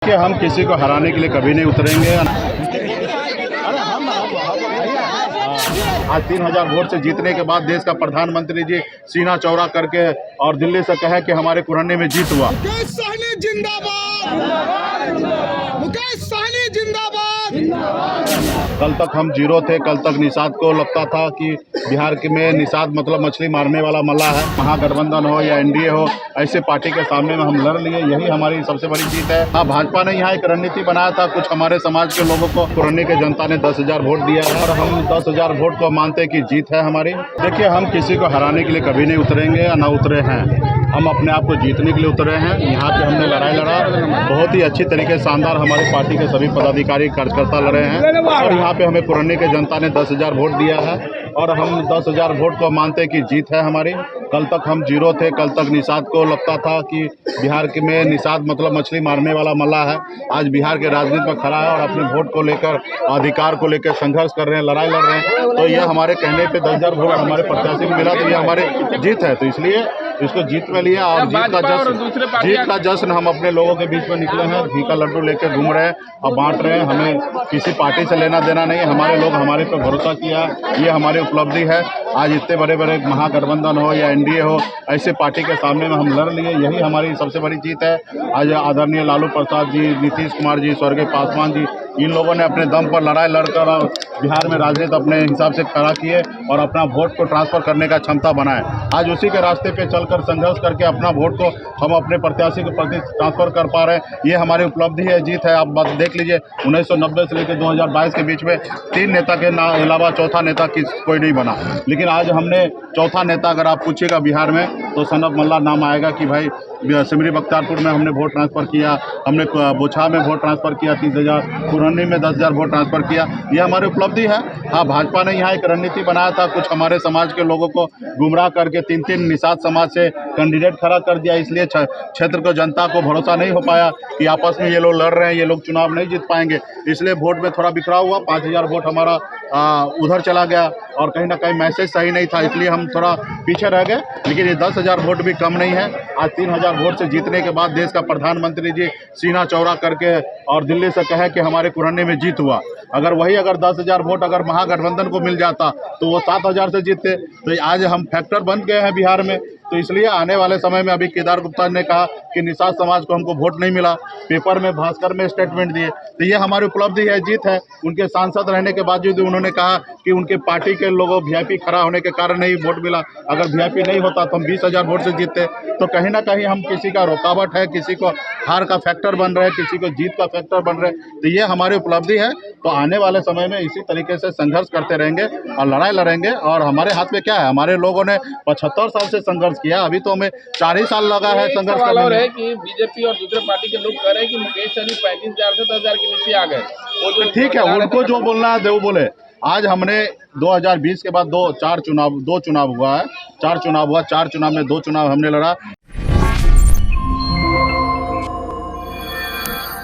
कि हम किसी को हराने के लिए कभी नहीं उतरेंगे। आज 3000 वोट से जीतने के बाद देश का प्रधानमंत्री जी सीना चौड़ा करके और दिल्ली से कहे कि हमारे कुरन्नी में जीत हुआ। मुकेश सहनी जिंदाबाद, मुकेश सहनी जिंदाबाद। कल तक हम जीरो थे। कल तक निषाद को लगता था कि बिहार में निषाद मतलब मछली मारने वाला मल्लाह है। महागठबंधन हो या एनडीए हो, ऐसे पार्टी के सामने में हम लड़ लिए, यही हमारी सबसे बड़ी जीत है। हाँ, भाजपा ने यहाँ एक रणनीति बनाया था। कुछ हमारे समाज के लोगों को कुरन्नी के जनता ने 10,000 वोट दिया है और हम 10,000 वोट को मानते कि जीत है हमारी। देखिए, हम किसी को हराने के लिए कभी नहीं उतरेंगे या ना उतरे हैं। हम अपने आप को जीतने के लिए उतरे हैं। यहाँ पे हमने लड़ाई लड़ा, बहुत ही अच्छी तरीके से शानदार हमारी पार्टी के सभी पदाधिकारी कार्यकर्ता लड़े हैं और यहाँ पे हमें कुरन्नी के जनता ने 10,000 वोट दिया है और हम 10,000 वोट को मानते कि जीत है हमारी। कल तक हम जीरो थे। कल तक निषाद को लगता था कि बिहार में निषाद मतलब मछली मारने वाला मल्लाह है। आज बिहार के राजनीति में खड़ा है और अपने वोट को लेकर, अधिकार को लेकर संघर्ष कर रहे हैं, लड़ाई लड़ रहे हैं। तो ये हमारे कहने पे 10,000 वोट हमारे प्रत्याशी को मिला, तो ये हमारी जीत है। तो इसलिए इसको जीत में लिया और जीत का जश्न हम अपने लोगों के बीच में निकले हैं। घी का लड्डू लेकर घूम रहे हैं और बांट रहे हैं। हमें किसी पार्टी से लेना देना नहीं है। हमारे लोग हमारे पे भरोसा किया, ये हमारी उपलब्धि है। आज इतने बड़े बड़े महागठबंधन हो या एनडीए हो, ऐसे पार्टी के सामने में हम लड़ लिए, यही हमारी सबसे बड़ी जीत है। आज आदरणीय लालू प्रसाद जी, नीतीश कुमार जी, स्वर्गीय पासवान जी, इन लोगों ने अपने दम पर लड़ाई लड़कर और बिहार में राजनीति अपने हिसाब से खड़ा किए और अपना वोट को ट्रांसफर करने का क्षमता बनाए। आज उसी के रास्ते पे चलकर संघर्ष करके अपना वोट को हम अपने प्रत्याशी के प्रति ट्रांसफर कर पा रहे हैं। ये हमारी उपलब्धि है, जीत है। आप बात देख लीजिए, 1990 से लेकर 2022 के बीच में 3 नेता के अलावा चौथा नेता कोई नहीं बना। लेकिन आज हमने चौथा नेता, अगर आप पूछिएगा बिहार में, तो सनत मल्लाह नाम आएगा कि भाई सिमरी बख्तियारपुर में हमने वोट ट्रांसफ़र किया, हमने बोछा में वोट ट्रांसफ़र किया 30,000, कुरन्नी में 10,000 वोट ट्रांसफ़र किया। ये हमारी उपलब्धि है। हाँ, भाजपा ने यहाँ एक रणनीति बनाया था। कुछ हमारे समाज के लोगों को गुमराह करके 3-3 निषाद समाज से कैंडिडेट खड़ा कर दिया। इसलिए क्षेत्र को जनता को भरोसा नहीं हो पाया कि आपस में ये लोग लड़ रहे हैं, ये लोग चुनाव नहीं जीत पाएंगे। इसलिए वोट में थोड़ा बिखराव हुआ। 5,000 वोट हमारा उधर चला गया और कहीं ना कहीं मैसेज सही नहीं था, इसलिए हम थोड़ा पीछे रह गए। लेकिन ये 10,000 वोट भी कम नहीं है। आज 3,000 वोट से जीतने के बाद देश का प्रधानमंत्री जी सीना चौड़ा करके और दिल्ली से कहे कि हमारे कुरन्नी में जीत हुआ। अगर 10,000 वोट अगर महागठबंधन को मिल जाता तो वो 7,000 से जीतते। तो आज हम फैक्टर बन गए हैं बिहार में। तो इसलिए आने वाले समय में, अभी केदार गुप्ता ने कहा कि निषाद समाज को हमको वोट नहीं मिला, पेपर में भास्कर में स्टेटमेंट दिए, तो ये हमारी उपलब्धि है, जीत है। उनके सांसद रहने के बावजूद उन्होंने कहा कि उनके पार्टी के लोगों वीआईपी खड़ा होने के कारण ही वोट मिला। अगर वीआईपी नहीं होता तो हम 20,000 वोट से जीतते। तो कहीं ना कहीं हम किसी का रुकावट है, किसी को हार का फैक्टर बन रहे हैं, किसी को जीत का फैक्टर बन रहे हैं। तो ये हमारी उपलब्धि है। तो आने वाले समय में इसी तरीके से संघर्ष करते रहेंगे और लड़ाई लड़ेंगे। और हमारे हाथ में क्या है, हमारे लोगों ने 75 साल से संघर्ष किया। अभी तो हमें 4 ही साल लगा है संघर्ष करने में। है कि बीजेपी और दूसरे पार्टी के लोग कह रहे हैं कि मुकेश सहनी 35,000 से 10,000 के नीचे आ गए। तो ठीक है, उनको जो बोलना है वो बोले। आज हमने 2020 के बाद 4 चुनाव हुआ है। 4 चुनाव हुआ, 4 चुनाव में 2 चुनाव हमने लड़ा।